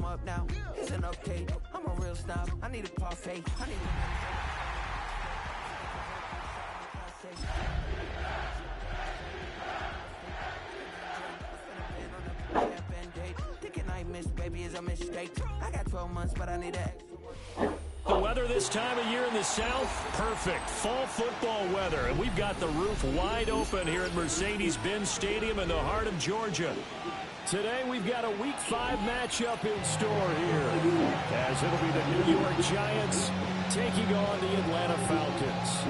up now. Isn't okay. I'm a real snob. I need a parfait. I need thinking I missed, baby, is a mistake. I got 12 months, but I need a The weather this time of year in the South, perfect. Fall football weather. And we've got the roof wide open here at Mercedes-Benz Stadium in the heart of Georgia. Today we've got a Week 5 matchup in store here, as it'll be the New York Giants taking on the Atlanta Falcons.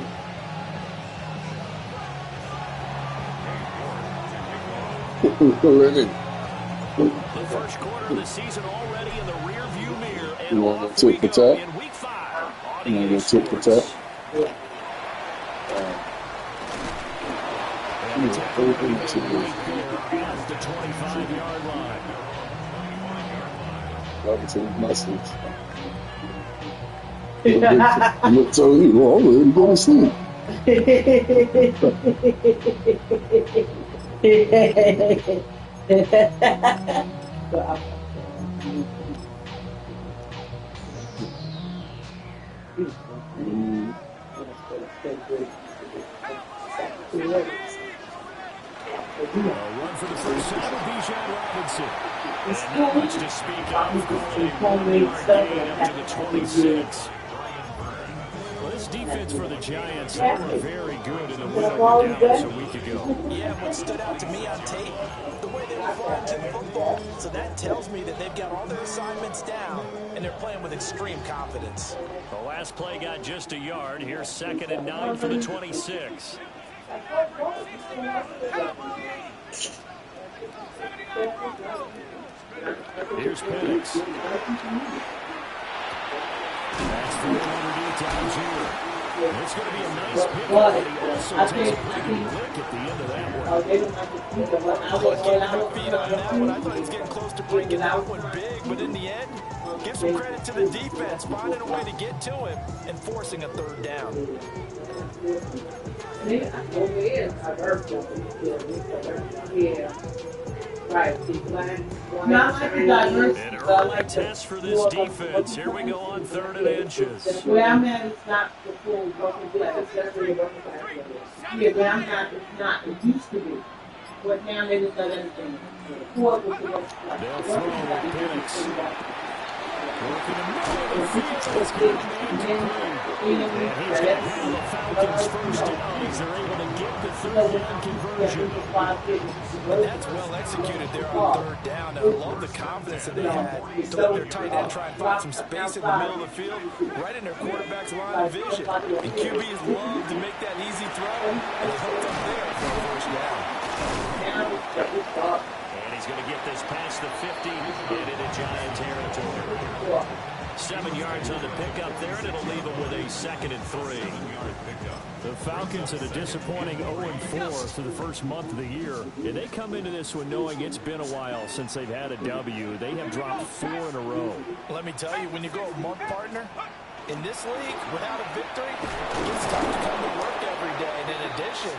The first quarter of the season already in the rear-view mirror, and off we go in Week 5 on EA Sports. And the tackle at the 25-yard line. Robinson message. I'm going to tell you, I'm ready to go to sleep. Run for the first time of Bijan Robinson. And not much to speak of. Going up to the 26. Well, this defense for the Giants, they were very good in the win over Dallas a week ago. Yeah, what stood out to me on tape, the way they were flying to the football. So that tells me that they've got all their assignments down, and they're playing with extreme confidence. The last play got just a yard. Here's 2nd and 9 for the 26. Here's Penix. That's 400 times here. It's going to be a nice pick, but he also takes a pretty good look at the end of that one. Getting my feet on that one. I thought he was getting close to breaking that one big, but in the end, give some credit to the defense, finding a way to get to him and forcing a third down. Yeah. Right. An early test for this defense. Here we go on 3rd and inches. Where I'm at, it's not the full broken black. It's just the broken black. Yeah, but I'm not, it's not. It used to be. But now they just let everything. They'll throw Penix. Working the middle of the field. It's going to be and he's going to have the Falcons first down as they're able to get the 3rd down conversion. That's well executed there on 3rd down. I love the confidence that they had to let their tight end try and find some space in the middle of the field, right in their quarterback's line of vision. And QBs love to make that easy throw, and they hooked up there for the first down. And he's going to get this past the 50 and into Giant territory. 7 yards on the pickup there, and it'll leave him with a 2nd and 3. The Falcons had a disappointing 0-4 through the first month of the year, and they come into this one knowing it's been a while since they've had a W. They have dropped 4 in a row. Let me tell you, when you go a month, partner, in this league, without a victory, it's tough to come to work every day. And in addition,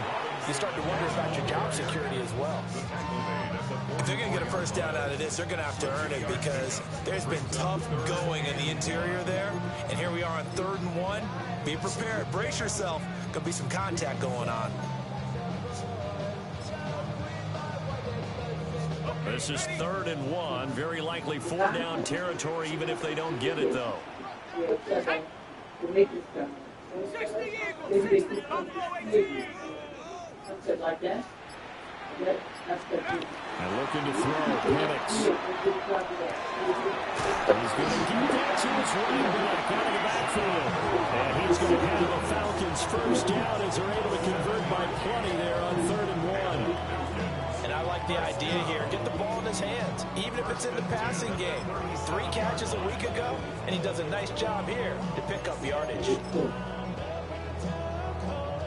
you start to wonder about your job security as well. If they're going to get a first down out of this, they're going to have to earn it because there's been tough going in the interior there. And here we are on 3rd and 1. Be prepared. Brace yourself. Could be some contact going on. This is 3rd and 1. Very likely 4-down territory, even if they don't get it, though. Like that. And looking to throw, Penix. He's going to keep that to his running back out of the backfield. And he's going to have the Falcons first down as they're able to convert by plenty there on 3rd and 1. And I like the idea here. Get the ball in his hands, even if it's in the passing game. 3 catches a week ago, and he does a nice job here to pick up yardage.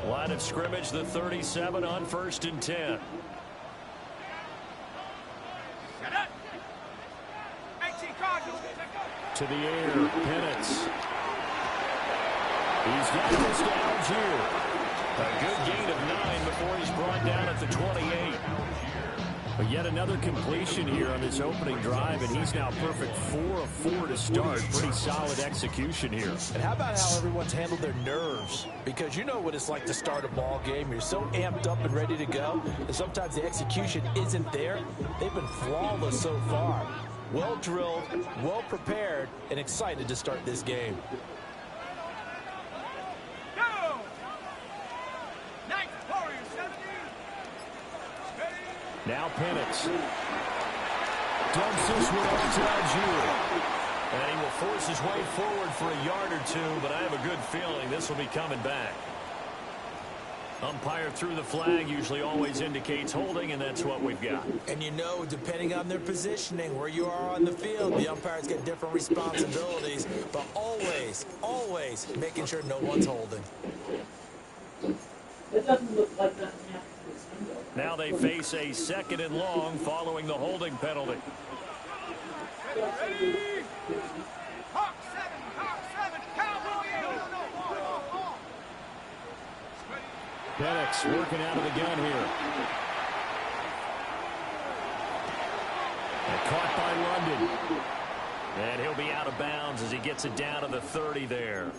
Line of scrimmage, the 37 on 1st and 10. To the air, Penix. He's got this down here. A good gain of 9 before he's brought down at the 28. But yet another completion here on this opening drive, and he's now perfect 4 of 4 to start. Pretty solid execution here. And how about how everyone's handled their nerves? Because you know what it's like to start a ball game. You're so amped up and ready to go, and sometimes the execution isn't there. They've been flawless so far. Well drilled, well prepared, and excited to start this game. Now Penix dumps this one up to Algier. And he will force his way forward for a yard or two, but I have a good feeling this will be coming back. Umpire threw the flag, usually always indicates holding, and that's what we've got. And you know, depending on their positioning, where you are on the field, the umpires get different responsibilities, but always, always making sure no one's holding. It doesn't look like nothing happened. Now they face a 2nd and long following the holding penalty. Penix working out of the gun here. And caught by London. And he'll be out of bounds as he gets it down to the 30 there.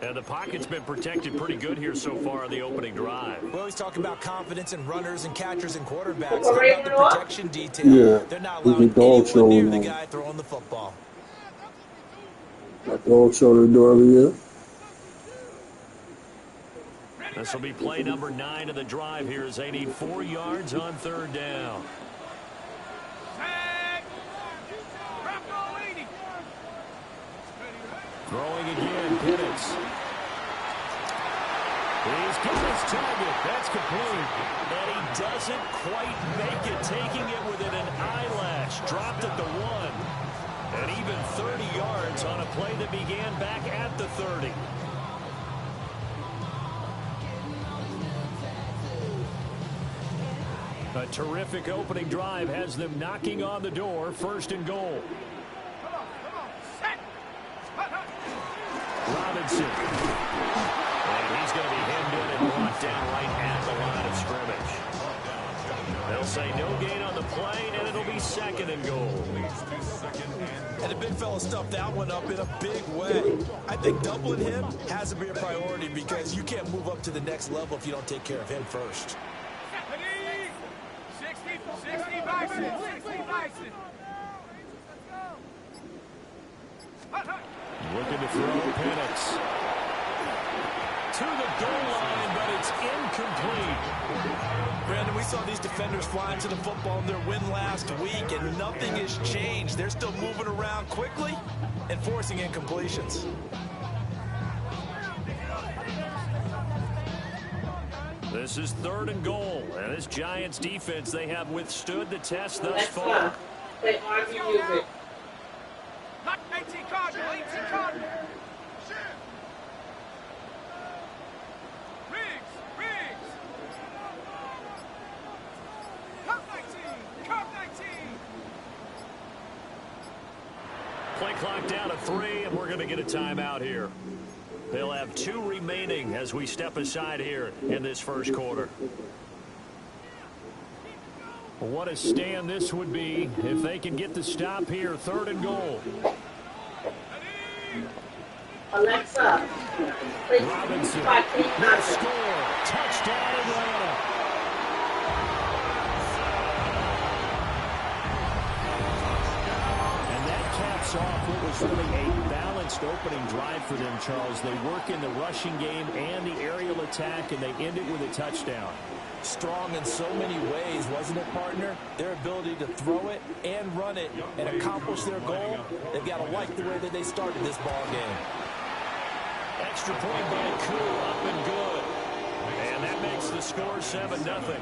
And the pocket's been protected pretty good here so far on the opening drive. We always talk about confidence in runners and catchers and quarterbacks. How about the protection detail? Yeah. They're not allowing anyone near the guy throwing the football. Like the dog show they're doing every year. This will be play number 9 of the drive here as they need 4 yards on 3rd down. Throwing again, Penix. He's got his target. That's complete. And he doesn't quite make it, taking it within an eyelash. Dropped at the 1. And even 30 yards on a play that began back at the 30. A terrific opening drive has them knocking on the door. 1st and goal. Robinson. And he's going to be hemmed in and brought down right at the line of scrimmage. They'll say no gain on the play, and it'll be 2nd and goal. And the big fella stuffed that one up in a big way. I think doubling him has to be a priority because you can't move up to the next level if you don't take care of him first. 60 Bison. Looking to throw Penix to the goal line, but it's incomplete. Brandon, we saw these defenders flying to the football in their win last week, and nothing has changed. They're still moving around quickly and forcing incompletions. This is 3rd and goal, and this Giants defense, they have withstood the test thus far. They argue music. 18 Cardinal. Riggs. Cup 19. Play clock down to 3, and we're going to get a timeout here. They'll have 2 remaining as we step aside here in this 1st quarter. What a stand this would be if they can get the stop here. 3rd and goal. Alexa, please. Robinson, no score. Touchdown Atlanta. And that caps off what was really a balanced opening drive for them, Charles. They work in the rushing game and the aerial attack, and they end it with a touchdown. Strong in so many ways, wasn't it, partner? Their ability to throw it and run it and accomplish their goal, they've got to like the way that they started this ball game. Extra point by Koo, up and good. And that makes the score 7-0.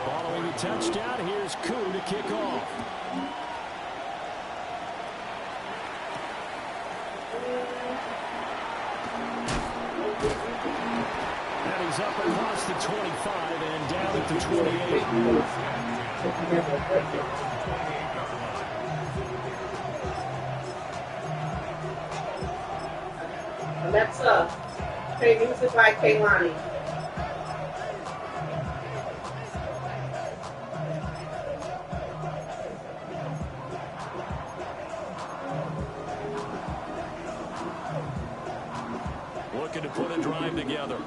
Following the touchdown, here's Koo to kick off. And he's up across the 25 and down at the 28. Alexa, play music by Kaylani. looking to put a drive together.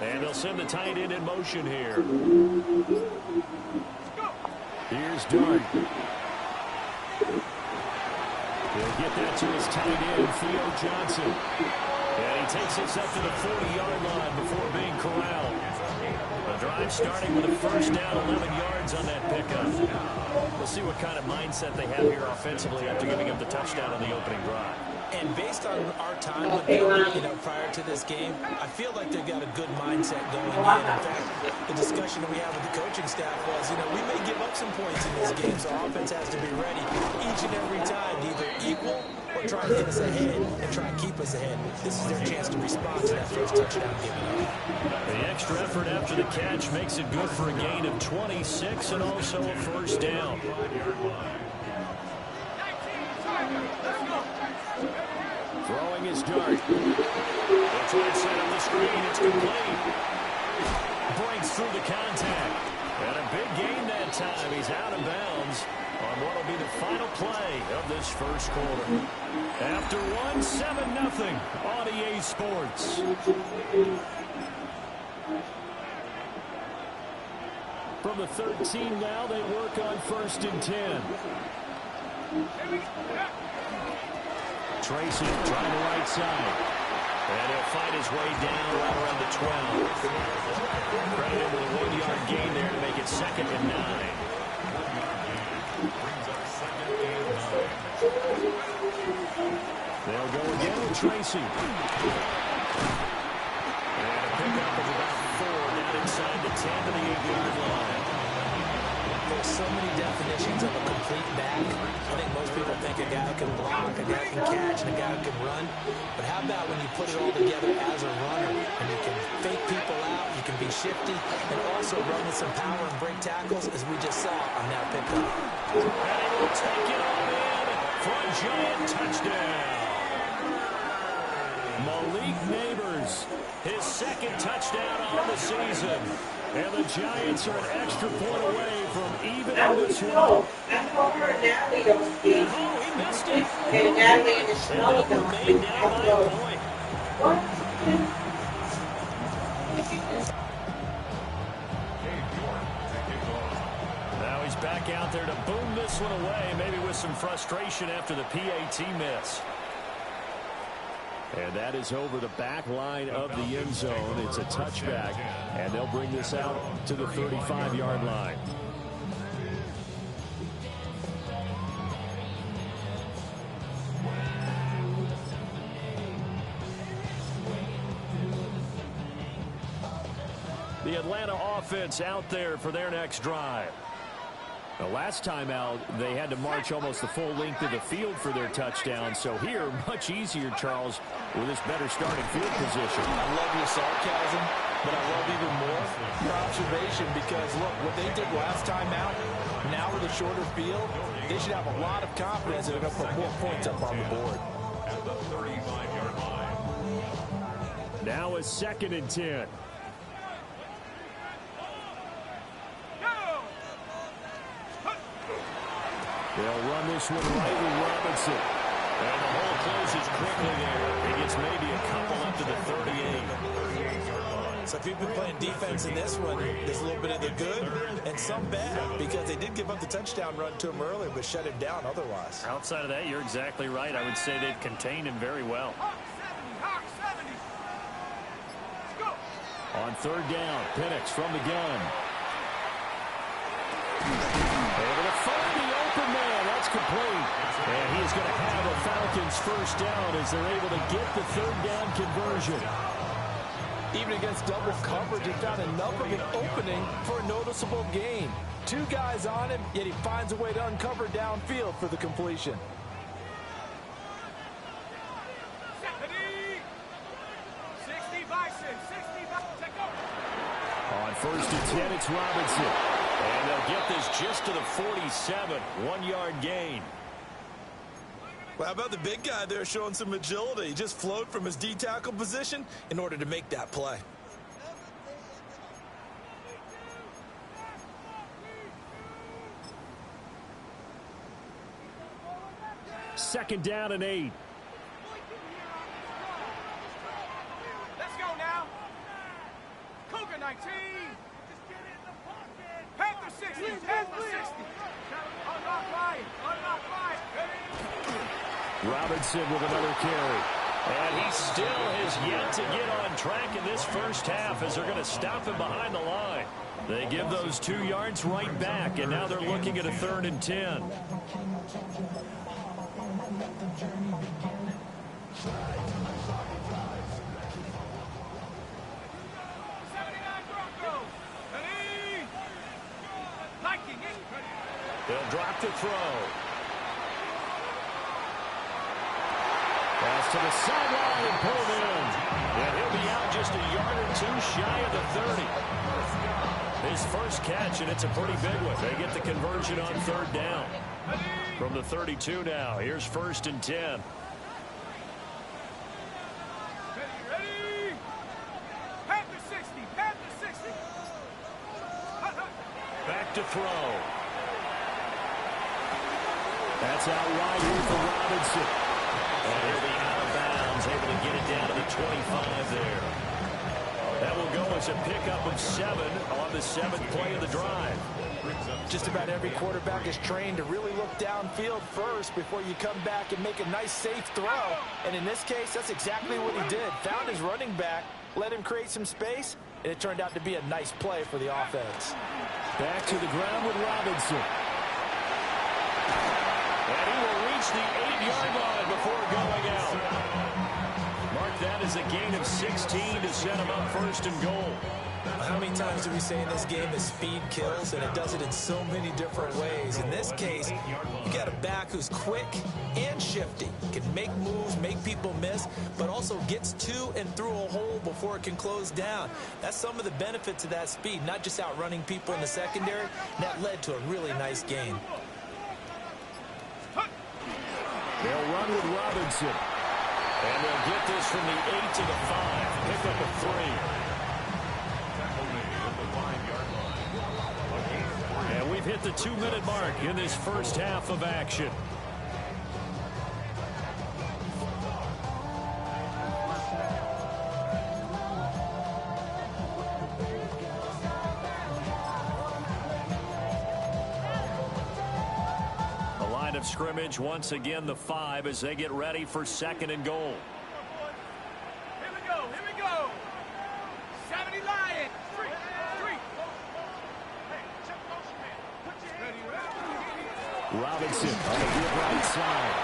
And they'll send the tight end in motion here. Here's Dart. He'll get that to his tight end, Theo Johnson. And he takes us up to the 40-yard line before being corralled. The drive starting with a first down, 11 yards on that pickup. We'll see what kind of mindset they have here offensively after giving up the touchdown on the opening drive. And based on our time with them, prior to this game, I feel like they've got a good mindset going in. In fact, the discussion that we had with the coaching staff was, we may give up some points in this game, so our offense has to be ready each and every time to either equal or try to get us ahead and try and keep us ahead. This is their chance to respond to that first touchdown given up. The extra effort after the catch makes it good for a gain of 26 and also a first down. Throwing his Dart. They'll try to set up the screen. It's complete. Breaks through the contact. And a big gain that time. He's out of bounds on what will be the final play of this first quarter. After 7-0 on EA Sports. From the 13 now, they work on 1st and 10. Tracy trying the right side. And he'll fight his way down right around the 12. Credit him with a 1-yard gain there to make it 2nd and 9. They'll go again with Tracy. And a pickup of about 4 down inside the 10 to the 8-yard line. There's so many definitions of a complete back. I think most people think a guy who can block, a guy who can catch, and a guy who can run. But how about when you put it all together as a runner, and you can fake people out, you can be shifty, and also run with some power and break tackles, as we just saw on that pickup. And he will take it all in for a giant touchdown. Malik Neighbors, his 2nd touchdown on the season. And the Giants are an extra point away from even in this one. That's what her Natalie don't see. Oh, he missed it. And Natalie and the Snow And don't made see. down by a point. What? Now he's back out there to boom this one away, maybe with some frustration after the PAT miss. And that is over the back line of the end zone. It's a touchback, and they'll bring this out to the 35-yard line. The Atlanta offense out there for their next drive. The last time out, they had to march almost the full length of the field for their touchdown. So here, much easier, Charles, with this better starting field position. I love your sarcasm, but I love even more your observation because, look, what they did last time out, now with a shorter field, they should have a lot of confidence that they're going to put more points up on the board. At the 35-yard line. Now a 2nd and 10. They'll run this one right with Robinson. And the hole closes quickly there. He gets maybe a couple up to the 38. So if you've been playing defense in this one, there's a little bit of the good and some bad because they did give up the touchdown run to him earlier but shut him down otherwise. Outside of that, you're exactly right. I would say they've contained him very well. Hawk 70. Let's go. On 3rd down, Penix from the gun. Able to find the open man. That's complete. And he is going to have a Falcons first down as they're able to get the 3rd down conversion. Even against double coverage, he found enough of an opening for a noticeable gain. 2 guys on him, yet he finds a way to uncover downfield for the completion. 60 Bison. 60 Bison. Go. On 1st and 10, it's Robinson. And they'll get this just to the 47. 1-yard gain. Well, how about the big guy there showing some agility? He just flowed from his D-tackle position in order to make that play. 2nd down and 8. Let's go now. Cougar 19. Just get in the pocket. Panther 60. Panther 60. Unlock Ryan. Unlock Ryan. Robinson with another carry. And he still has yet to get on track in this first half as they're going to stop him behind the line. They give those 2 yards right back, and now they're looking at a 3rd and 10. They'll drop the throw. Pass to the sideline and pulled in. And he'll be out just a yard or 2 shy of the 30. His first catch, and it's a pretty big one. They get the conversion on 3rd down. From the 32 now, here's 1st and 10. Ready. Panther 60. Panther 60. Back to throw. That's out wide here for Robinson. And he'll be out of bounds, able to get it down to the 25 there. That will go as a pickup of 7 on the 7th play of the drive. Just about every quarterback is trained to really look downfield first before you come back and make a nice, safe throw. And in this case, that's exactly what he did. Found his running back, let him create some space, and it turned out to be a nice play for the offense. Back to the ground with Robinson. And he will reach the 8-yard line before going out. Mark that as a gain of 16 to set him up 1st and goal. How many times do we say in this game that speed kills, and it does it in so many different ways? In this case, you got a back who's quick and shifty, can make moves, make people miss, but also gets to and through a hole before it can close down. That's some of the benefits of that speed, not just outrunning people in the secondary. And that led to a really nice game. They'll run with Robinson. And they'll get this from the 8 to the 5. Pick up a 3. And we've hit the 2-minute mark in this first half of action. The line of scrimmage, once again, the 5 as they get ready for 2nd and goal. Here we go. Here we go. 70 Lions. Street. Hey, check motion, man. Put your hands ready. Robinson on the good right side.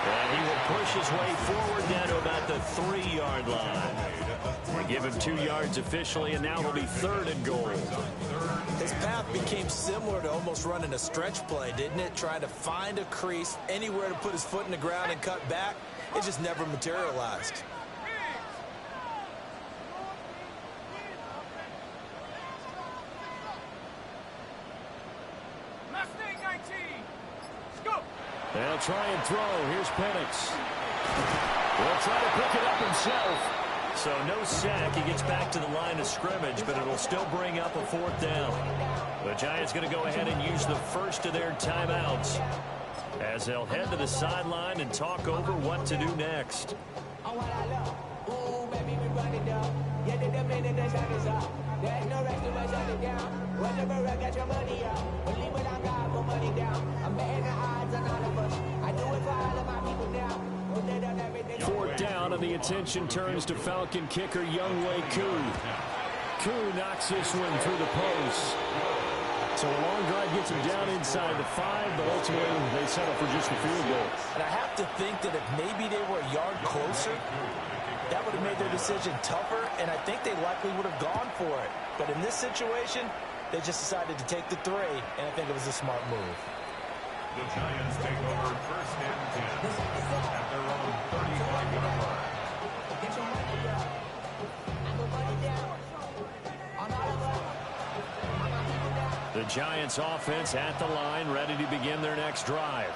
And he will push his way forward down to about the 3-yard line. We give him 2 yards officially, and now it'll be 3rd and goal. His path became similar to almost running a stretch play, didn't it? Trying to find a crease, anywhere to put his foot in the ground and cut back. It just never materialized. Mustang 19. Let's go. They'll try and throw. Here's Penix. He'll try to pick it up himself. So no sack. He gets back to the line of scrimmage, but it'll still bring up a 4th down. The Giants going to go ahead and use the first of their timeouts as they'll head to the sideline and talk over what to do next. Fourth down, and the attention turns to Falcon kicker Younghoe Koo. Koo knocks this one through the post. So a long drive gets him down inside the 5, but ultimately they settle for just a field goal. And I have to think that if maybe they were a yard closer, that would have made their decision tougher, and I think they likely would have gone for it. But in this situation, they just decided to take the 3, and I think it was a smart move. The Giants take over 1st and 10 at their own 35-yard line. The Giants offense at the line, ready to begin their next drive.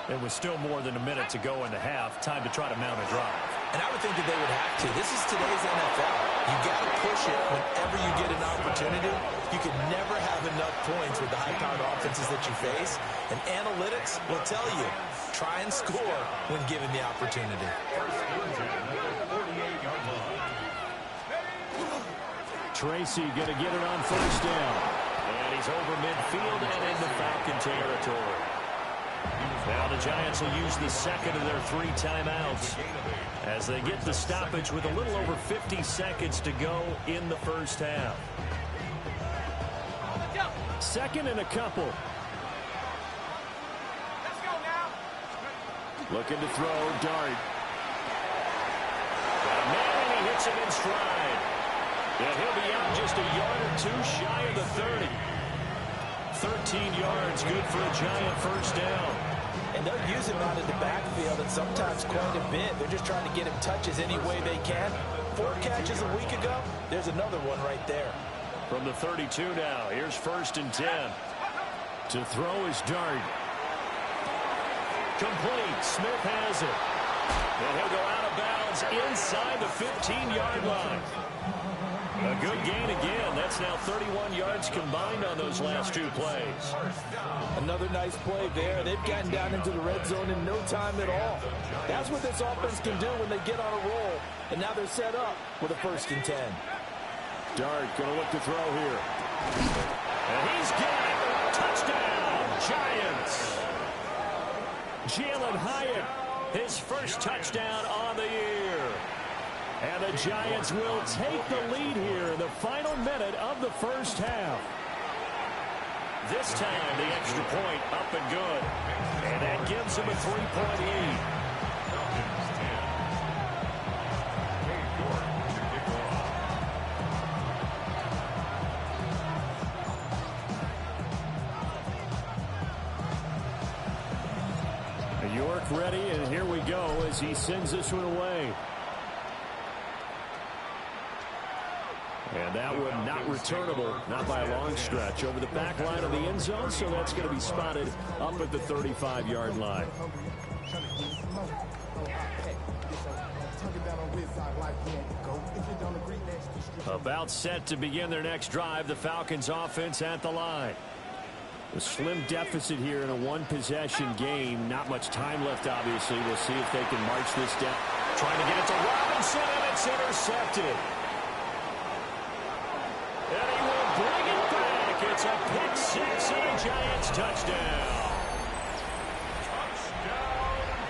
It was still more than a minute to go in the half. Time to try to mount a drive. And I would think that they would have to. This is today's NFL. You got to push it whenever you get an opportunity. You can never have enough points with the high-powered offenses that you face. And analytics will tell you, try and score when given the opportunity. Tracy going to get it on first down. And he's over midfield and into Falcon territory. Now the Giants will use the second of their 3 timeouts as they get the stoppage with a little over 50 seconds to go in the first half. Second and a couple. Let's go now. Looking to throw, Dart. Got a man, and he hits him in stride. And he'll be out just a yard or 2 shy of the 30. 13 yards, good for a Giant first down. And they'll use him out of the backfield, and sometimes quite a bit. They're just trying to get him touches any way they can. 4 catches a week ago. There's another one right there. From the 32 now, here's first and 10. To throw is Dart. Complete. Smith has it. And he'll go out of bounds inside the 15-yard line. A good gain again. That's now 31 yards combined on those last 2 plays. Another nice play there. They've gotten down into the red zone in no time at all. That's what this offense can do when they get on a roll. And now they're set up with a first and 10. Dart going to look to throw here. And he's got it. Touchdown, Giants. Jalen Hyatt, his first touchdown on the year. And the Giants will take the lead here in the final minute of the first half. This time, the extra point up and good. And that gives him a 3-point lead. York ready, and here we go as he sends this one away. And that one not returnable, not by a long stretch, over the back line of the end zone, so that's going to be spotted up at the 35-yard line. About set to begin their next drive, the Falcons offense at the line. A slim deficit here in a 1-possession game. Not much time left, obviously. We'll see if they can march this down. Trying to get it to Robinson, and it's intercepted. And he will bring it back. It's a pick-6 and a Giants touchdown.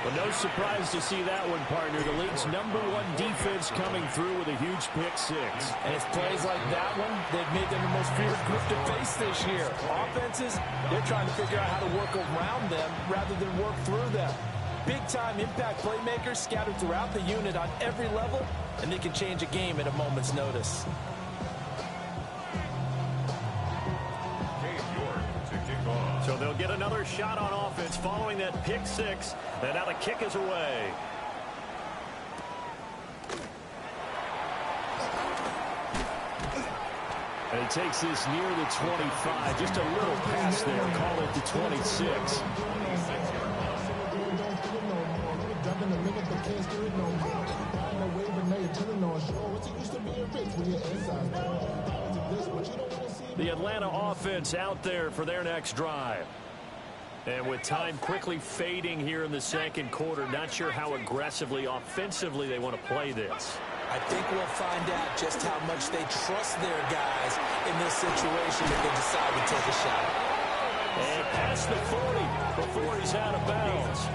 Well, no surprise to see that one, partner. The league's #1 defense coming through with a huge pick-6. And it's plays like that one that made them the most feared group to face this year. Offenses, they're trying to figure out how to work around them rather than work through them. Big-time impact playmakers scattered throughout the unit on every level, and they can change a game at a moment's notice. So they'll get another shot on offense following that pick-6, and now the kick is away. And he takes this near the 25. Just a little pass there. Call it the 26. The Atlanta offense out there for their next drive. And with time quickly fading here in the second quarter, not sure how aggressively, offensively they want to play this. I think we'll find out just how much they trust their guys in this situation if they decide to take a shot. And past the 40 before he's out of bounds.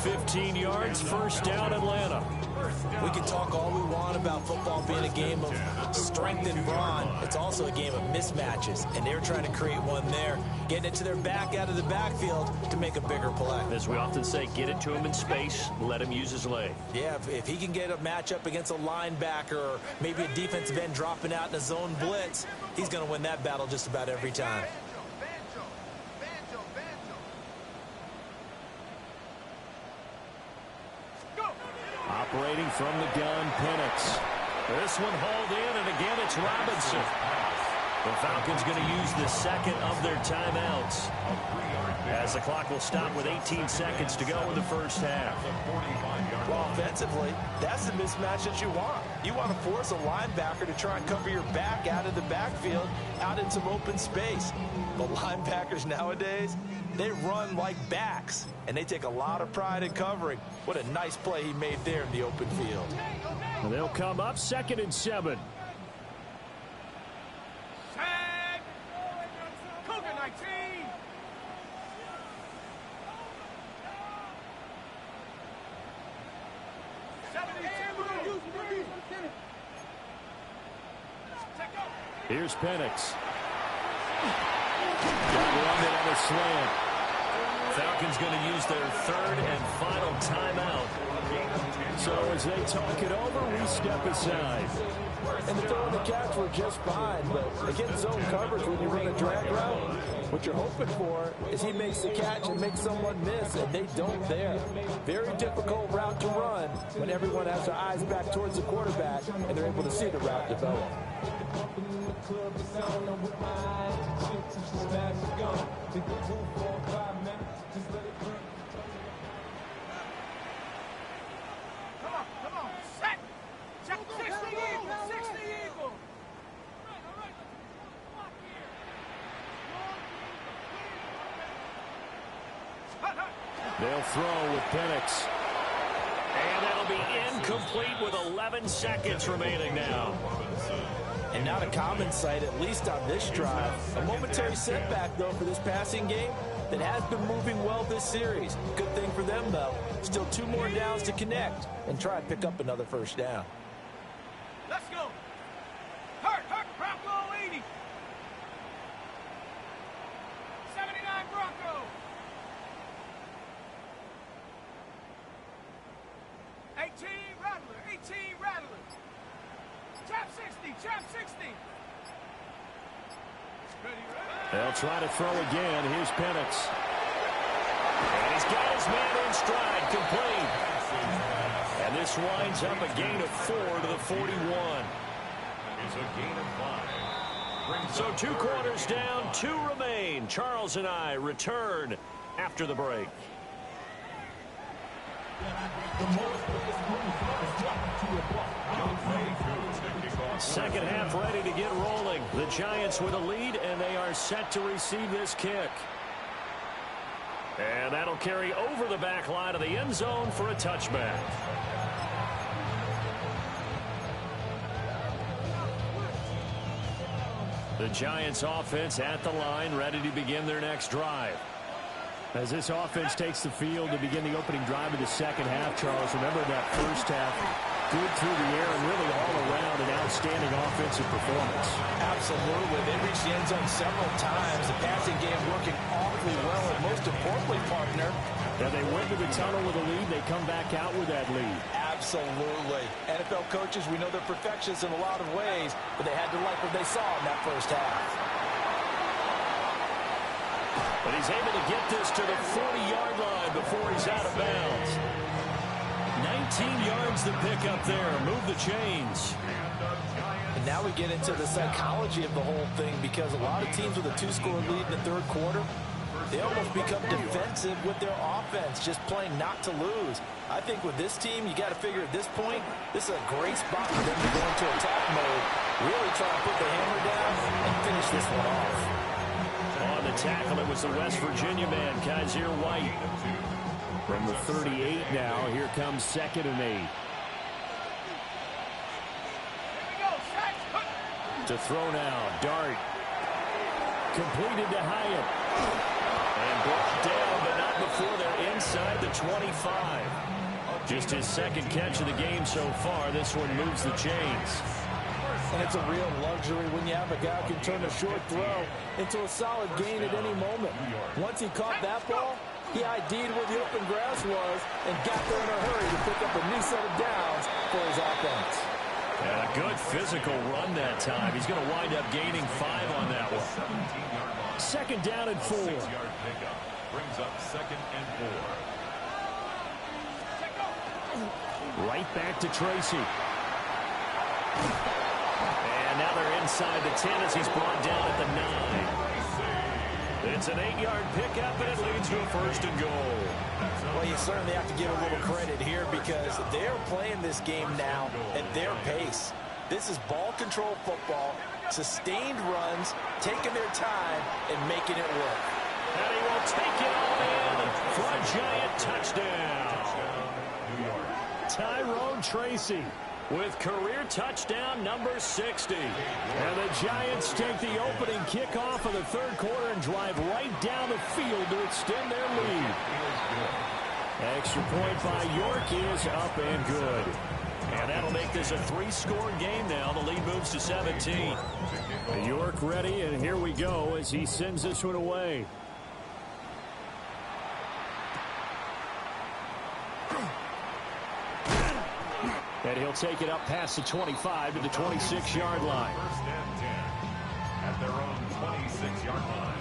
15 yards, first down Atlanta. We can talk all we want about football being a game of strength and brawn. It's also a game of mismatches, and they're trying to create one there, getting it to their back out of the backfield to make a bigger play. As we often say, get it to him in space, let him use his leg. Yeah, if he can get a matchup against a linebacker or maybe a defensive end dropping out in a zone blitz, he's going to win that battle just about every time. Operating from the gun, Penix. This one hauled in, and again it's Robinson. The Falcons going to use the second of their timeouts, as the clock will stop with 18 seconds to go in the first half. Well, offensively, that's the mismatch that you want. You want to force a linebacker to try and cover your back out of the backfield, out in some open space. But linebackers nowadays, they run like backs, and they take a lot of pride in covering. What a nice play he made there in the open field. And they'll come up 2nd and 7. Tag. Cougar 19. Here's Penix. Got run it on a slant. Falcons going to use their 3rd and final timeout. So as they talk it over, we step aside. And the throw and the catch were just fine, but against zone coverage when you run a drag route, what you're hoping for is he makes the catch and makes someone miss, and they don't there. Very difficult route to run when everyone has their eyes back towards the quarterback and they're able to see the route develop. Come on, set. Check 60 Eagle, 60 Eagle. They'll throw with Penix. And that'll be incomplete with 11 seconds remaining now. And not a common sight, at least on this drive. A momentary setback, though, for this passing game that has been moving well this series. Good thing for them, though. Still 2 more downs to connect and try and pick up another first down. Let's go. Hurt, Bronco 80. 79 Bronco. 18 Rattler. Chap 60. They'll try to throw again. Here's Penix. And he's got his man in stride, complete. And this winds up a gain of 4 to the 41. It's a gain of 5. So 2 quarters down, 2 remain. Charles and I return after the break. Second half ready to get rolling. The Giants with a lead, and they are set to receive this kick. And that'll carry over the back line of the end zone for a touchback. The Giants offense at the line, ready to begin their next drive. As this offense takes the field to begin the opening drive of the second half, Charles, remember that first half, good through the air and really all around an outstanding offensive performance. Absolutely. They reached the end zone several times. The passing game working awfully well, and most importantly, partner, yeah, they went to the tunnel with a lead. They come back out with that lead. Absolutely. NFL coaches, we know they're perfectionists in a lot of ways, but they had to like what they saw in that first half. But he's able to get this to the 40-yard line before he's out of bounds. 19 yards to pick up there. Move the chains. And now we get into the psychology of the whole thing, because a lot of teams with a 2-score lead in the third quarter, they almost become defensive with their offense, just playing not to lose. I think with this team, you got to figure at this point, this is a great spot for them to go into attack mode, really try to put the hammer down and finish this one off. On the tackle, it was the West Virginia man, Kaiser White. From the 38 now, here comes 2nd and 8. To throw now, Dart. Completed to Hyatt. And brought down, but not before they're inside the 25. Just his 2nd catch of the game so far. This one moves the chains. And it's a real luxury when you have a guy who can turn a short throw into a solid gain at any moment. Once he caught that ball, he ID'd where the open grass was and got there in a hurry to pick up a new set of downs for his offense. And a good physical run that time. He's going to wind up gaining 5 on that one. 2nd down and 4. 6-yard pickup brings up 2nd and 4. Right back to Tracy. And now they're inside the 10 as he's brought down at the 9. It's an 8-yard pickup, and it leads to a 1st and goal. Well, you certainly have to give a little credit here because they're playing this game now at their pace. This is ball control football, sustained runs, taking their time, and making it work. And he will take it all in for a Giant touchdown. Tyrone Tracy with career touchdown number 60. And the Giants take the opening kickoff of the 3rd quarter and drive right down the field to extend their lead. Extra point by York is up and good. And that'll make this a 3-score game now. The lead moves to 17. York ready, and here we go as he sends this one away. And he'll take it up past the 25 to the 26-yard line. 1st and 10 at their own 26-yard line.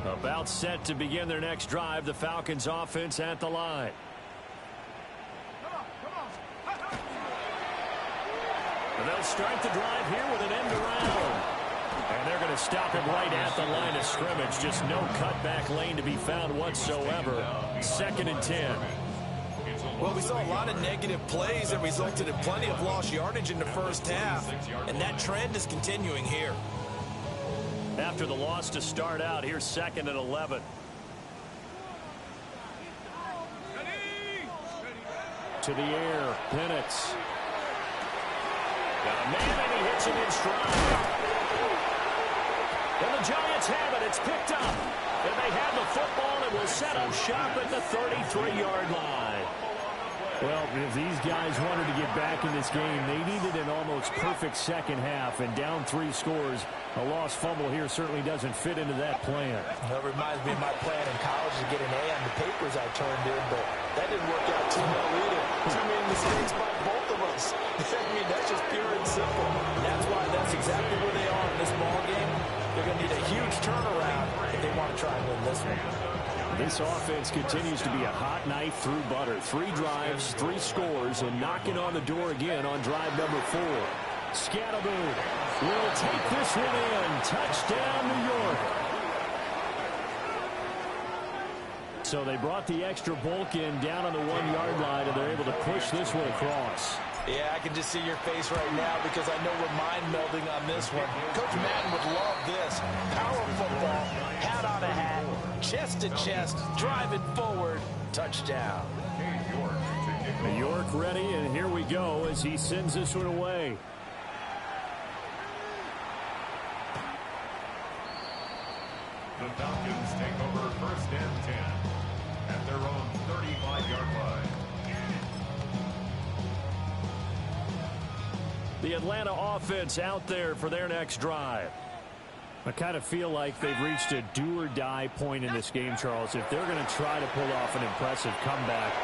About set to begin their next drive, the Falcons offense at the line. And they'll start the drive here with an end around. And they're going to stop him right at the line of scrimmage. Just no cutback lane to be found whatsoever. 2nd and 10. Well, we saw a lot of negative plays that resulted in plenty of lost yardage in the first half. And that trend is continuing here. After the loss to start out, here's 2nd and 11. To the air, Penix. Got a man, and he hits him in stride. And the Giants have it. It's picked up. And they have the football and will set up shop at the 33-yard line. Well, if these guys wanted to get back in this game, they needed an almost perfect second half. And down 3 scores, a lost fumble here certainly doesn't fit into that plan. That reminds me of my plan in college to get an A on the papers I turned in, but that didn't work out too well either. Too many mistakes by both of us. I mean, that's just pure and simple. And that's why that's exactly where they are in this ball game. They're going to need a huge turnaround if they want to try and win this one. This offense continues to be a hot knife through butter. 3 drives, 3 scores, and knocking on the door again on drive number 4. Scatterboom will take this one in. Touchdown, New York. So they brought the extra bulk in down on the 1-yard line, and they're able to push this one across. Yeah, I can just see your face right now because I know we're mind melding on this one. Coach Madden would love this. Power football, hat on a hat, chest to chest, driving forward, touchdown. York ready, and here we go as he sends this one away. The Falcons take over 1st and 10 at their own 35-yard line. The Atlanta offense out there for their next drive. I kind of feel like they've reached a do-or-die point in this game, Charles. If they're going to try to pull off an impressive comeback,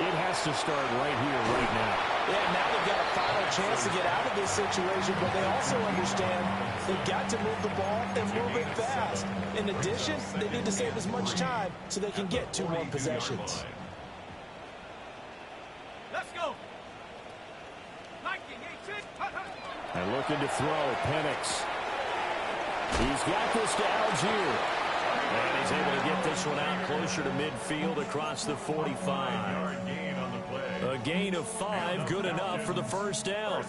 it has to start right here, right now. Yeah, now they've got a final chance to get out of this situation, but they also understand they've got to move the ball and move it fast. In addition, they need to save as much time so they can get 2 more possessions. Let's go. And looking to throw, Penix. He's got this to Algier. And he's able to get this one out closer to midfield across the 45. A gain of 5, good enough for the first down.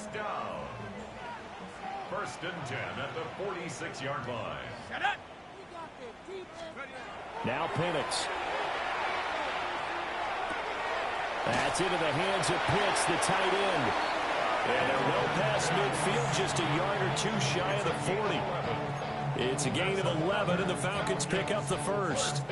1st and 10 at the 46-yard line. Now Penix. That's into the hands of Pitts, the tight end. And well past midfield, just a yard or 2 shy of the 40. It's a gain of 11, and the Falcons pick up the first.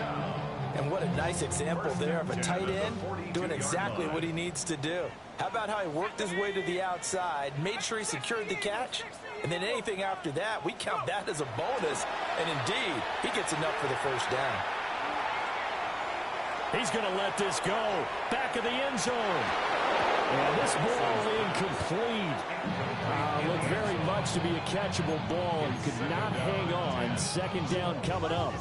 And what a nice example there of a tight end doing exactly what he needs to do. How about how he worked his way to the outside, made sure he secured the catch, and then anything after that, we count that as a bonus. And indeed, he gets enough for the first down. He's going to let this go. Back of the end zone. And this ball incomplete. Looked very much to be a catchable ball and could not hang on. Second down coming up.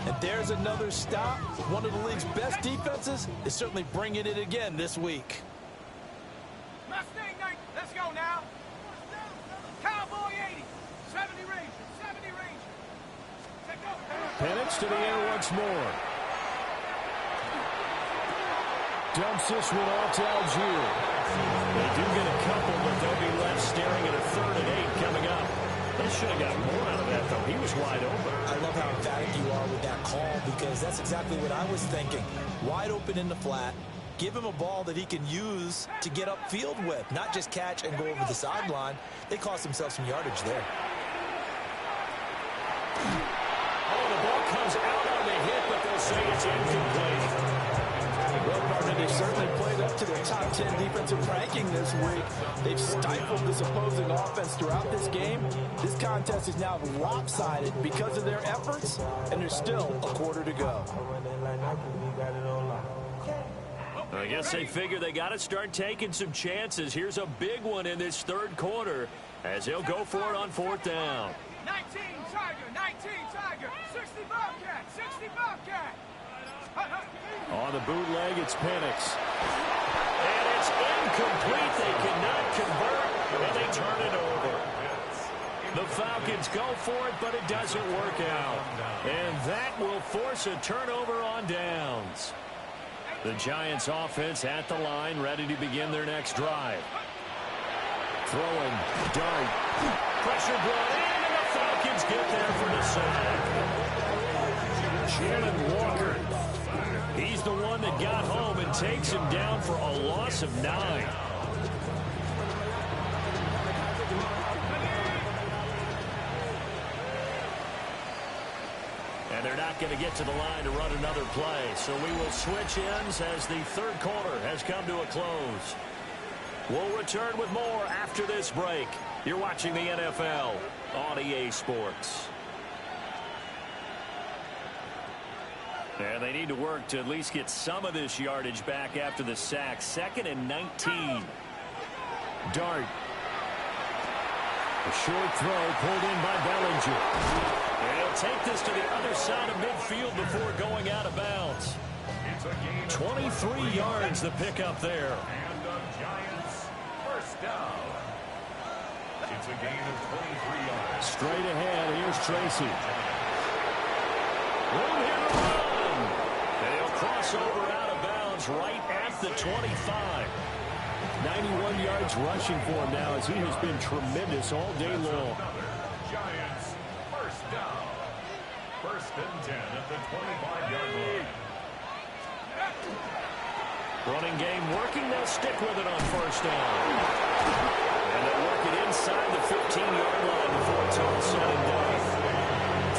And there's another stop. One of the league's best defenses is certainly bringing it again this week. Mustang 9, let's go now. Cowboy 80, 70 Ranger, 70 Ranger. Take over. Penix to the air once more. Dumps this one off to Algier. They do get a couple, but they'll be left staring at a 3rd and 8 coming up. They should have got more out of that, though. He was wide open. I love how emphatic you are with that call, because that's exactly what I was thinking. Wide open in the flat. Give him a ball that he can use to get upfield with, not just catch and go over the sideline. They cost themselves some yardage there. Oh, the ball comes out on the hit, but they'll say it's incomplete. Well, partner, they certainly played up to their top 10 defensive ranking this week. They've stifled this opposing offense throughout this game. This contest is now lopsided because of their efforts, and there's still a quarter to go. I guess they figure they got to start taking some chances. Here's a big one in this 3rd quarter as they'll go for it on 4th down. 19 Tiger, 19 Tiger, 60 Bobcat, 60 Bobcat. On the bootleg, it's Penix. And it's incomplete. They cannot convert, and they turn it over. The Falcons go for it, but it doesn't work out. And that will force a turnover on downs. The Giants offense at the line, ready to begin their next drive. Throwing, dart. Pressure brought in, and the Falcons get there for the sack. Jalen Walker. He's the one that got home and takes him down for a loss of 9. And they're not going to get to the line to run another play. So we will switch ends as the 3rd quarter has come to a close. We'll return with more after this break. You're watching the NFL on EA Sports. And they need to work to at least get some of this yardage back after the sack. 2nd and 19. Dart. A short throw pulled in by Bellinger. And he'll take this to the other side of midfield before going out of bounds. 23 yards the pickup there. And the Giants first down. It's a gain of 23 yards. Straight ahead, here's Tracy. Room here to run. They'll cross over out of bounds right at the 25. 91 yards rushing for him now as he has been tremendous all day long. Giants first down. 1st and 10 at the 25-yard line. Running game working. They'll stick with it on 1st down. And they'll work it inside the 15-yard line before it's all said and done.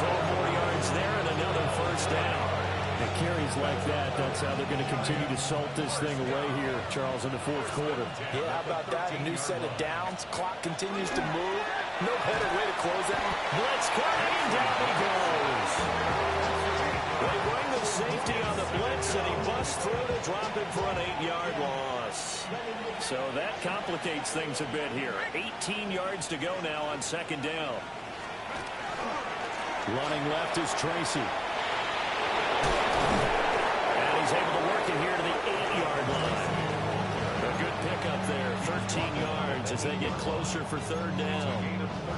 12 more yards there and another 1st down. The carries like that, that's how they're going to continue to salt this thing away here, Charles, in the 4th quarter. Yeah, how about that? A new set of downs. Clock continues to move. No better way to close it. Blitz coming, down he goes. They bring the safety on the blitz, and he busts through to drop him for an 8-yard loss. So that complicates things a bit here. 18 yards to go now on 2nd down. Running left is Tracy. And he's able to work it here to the 8-yard line. A good pickup there, 13 yards as they get closer for 3rd down.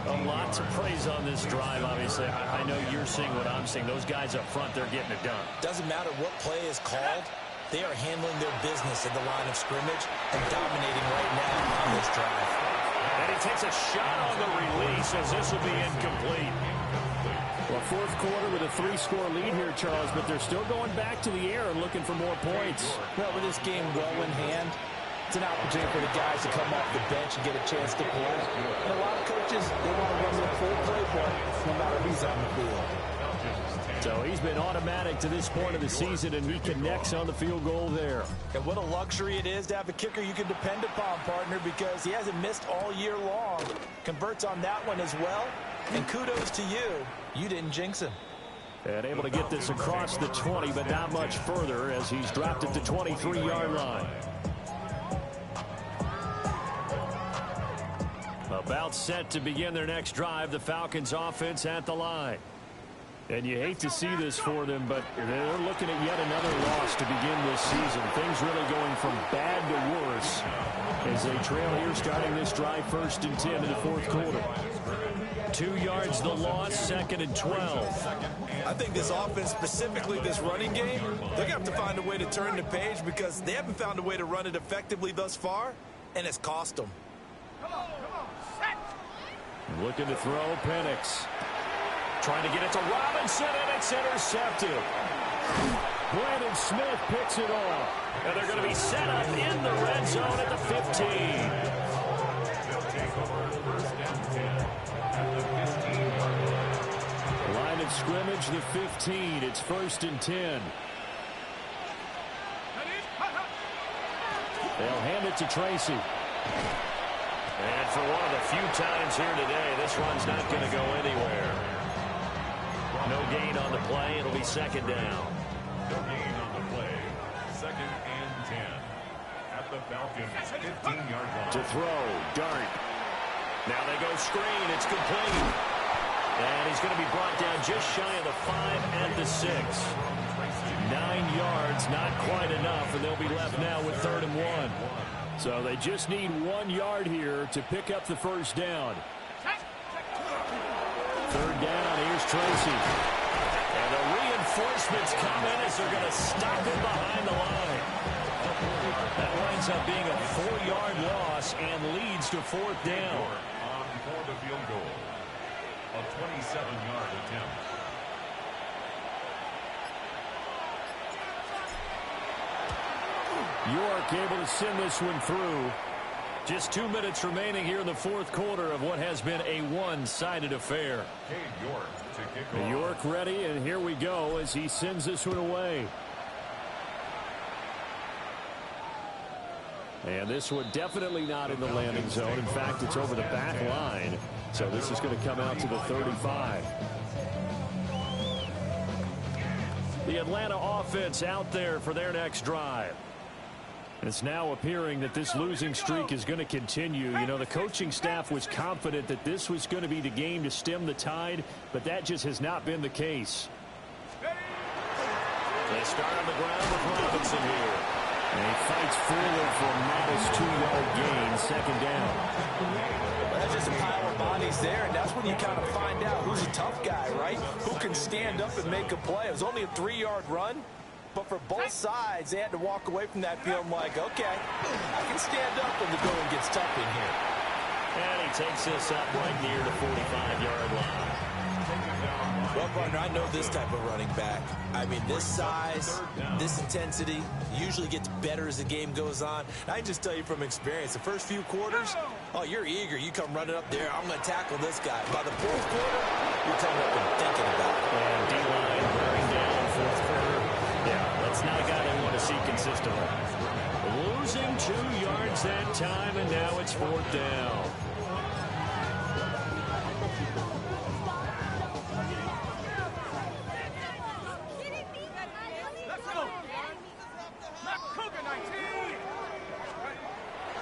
A lot to praise on this drive, obviously. I know you're seeing what I'm seeing. Those guys up front, they're getting it done. Doesn't matter what play is called. They are handling their business at the line of scrimmage and dominating right now on this drive. And he takes a shot on the release as this will be incomplete. Well, 4th quarter with a 3-score lead here, Charles, but they're still going back to the air and looking for more points. Well, with this game well in hand, it's an opportunity for the guys to come off the bench and get a chance to play. And a lot of coaches, they want to run their full playbook no matter who's on the field. So he's been automatic to this point of the season, and he connects on the field goal there. And what a luxury it is to have a kicker you can depend upon, partner, because he hasn't missed all year long. Converts on that one as well. And kudos to you. You didn't jinx him. And able to get this across the 20, but not much further as he's dropped it to 23-yard line. A About set to begin their next drive. The Falcons offense at the line. And you hate to see this for them, but they're looking at yet another loss to begin this season. Things really going from bad to worse as they trail here starting this drive 1st and 10 in the 4th quarter. 2 yards the loss, 2nd and 12. I think this offense, specifically this running game, they're going to have to find a way to turn the page because they haven't found a way to run it effectively thus far, and it's cost them. Looking to throw, Penix. Trying to get it to Robinson, and it's intercepted. Brandon Smith picks it off. And they're going to be set up in the red zone at the 15. Line of scrimmage, the 15. It's 1st and 10. They'll hand it to Tracy. And for one of the few times here today, this run's not going to go anywhere. No gain on the play. It'll be 2nd down. No gain on the play. 2nd and 10. At the Falcons' 15-yard line. To throw, Dart. Now they go screen. It's complete. And he's going to be brought down just shy of the 5 and the 6. 9 yards, not quite enough, and they'll be left now with 3rd and 1. So they just need 1 yard here to pick up the 1st down. 3rd down, here's Tracy. And the reinforcements come in as they're going to stop him behind the line. That winds up being a 4-yard loss and leads to 4th down. On for the field goal. A 27-yard attempt. York able to send this one through. Just 2 minutes remaining here in the 4th quarter of what has been a one-sided affair. Cade York to kick off. York ready, and here we go as he sends this one away. And this one definitely not in the landing zone. In fact, it's over the back line. So this is going to come out to the 35. The Atlanta offense out there for their next drive. It's now appearing that this losing streak is going to continue. You know, the coaching staff was confident that this was going to be the game to stem the tide, but that just has not been the case. They start on the ground with Robinson here. And he fights forward for a modest 2-yard gain, 2nd down. That's just a pile of bodies there, and that's when you kind of find out who's a tough guy, right? Who can stand up and make a play. It was only a 3-yard run. But for both sides, they had to walk away from that feeling like, okay, I can stand up when the going gets tough in here. And he takes this up right near the 45-yard line. Well, partner, I know this type of running back. I mean, this size, this intensity usually gets better as the game goes on. I can just tell you from experience, the first few quarters, oh, you're eager. You come running up there, I'm going to tackle this guy. By the 4th quarter, you're coming up and thinking about it. And D-line wearing down 4th quarter. Yeah, that's not a guy they want to see consistently. Losing 2 yards that time, and now it's 4th down.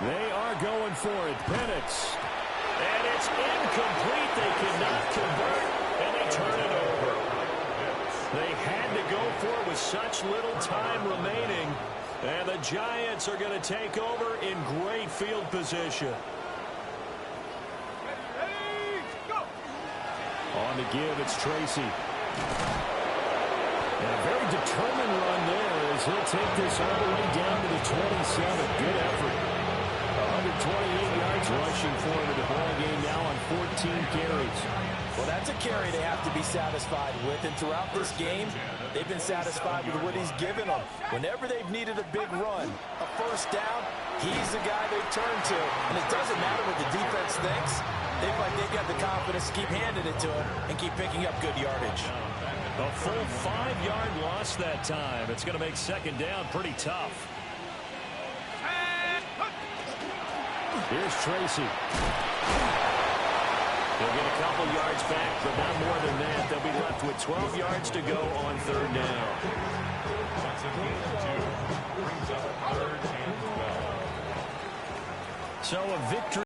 They are going for it. Penix. And it's incomplete. They cannot convert, and they turn it over. They had to go for it with such little time remaining. And the Giants are going to take over in great field position. On the give, it's Tracy. And a very determined run there as he'll take this all the way down to the 27. Good effort. 128 yards rushing for him in the ball game now on 14 carries. Well, that's a carry they have to be satisfied with. And throughout this game, they've been satisfied with what he's given them. Whenever they've needed a big run, a 1st down, he's the guy they turn to. And it doesn't matter what the defense thinks. They feel like they've got the confidence to keep handing it to him and keep picking up good yardage. A full 5-yard loss that time. It's going to make 2nd down pretty tough. Here's Tracy. They'll get a couple yards back, but not more than that. They'll be left with 12 yards to go on 3rd down. That's a gain of 2. Brings up 3rd and 12. So a victory.